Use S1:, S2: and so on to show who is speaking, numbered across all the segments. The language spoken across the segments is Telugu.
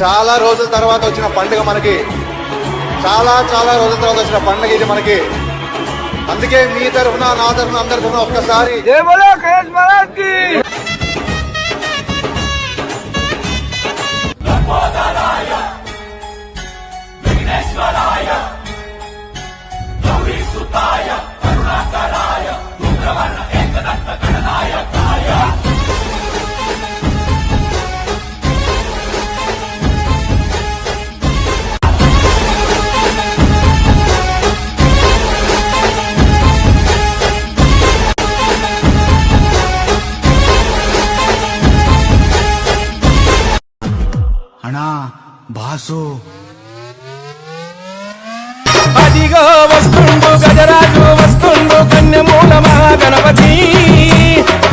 S1: చాలా రోజుల తర్వాత వచ్చిన పండుగ మనకి, చాలా రోజుల తర్వాత వచ్చిన పండుగ ఇది మనకి. అందుకే మీ తరఫున నా తరఫున అందరి తరఫున ఒక్కసారి
S2: జై బోలో గణేష్ మహారాజ్ కి.
S3: అన్నా బాసు
S2: అదిగో వస్తుండు గజరాజు వస్తుండు కన్యమూల మహాగణపతి,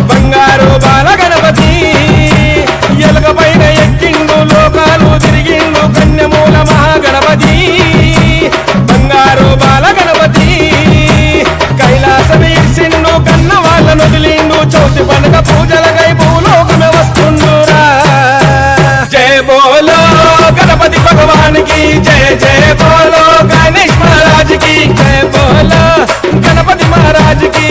S2: బంగారు బాల గణపతి. ఎలుక పైన ఎక్కిండు లోకాలు తిరిగిండు కన్యమూల మహాగణపతి, బంగారు బాల గణపతి. కైలాసం ఇచ్చిండు కన్న వాళ్ళను వదిలిండు, చౌతి పండుగ పూజలకై భూలోకమే వస్తుండురా. జయ బోలో గణపతి భగవానికి, జయ జయ బోలో గణేష్ महाराज की, जय बोलो गणपति महाराज की।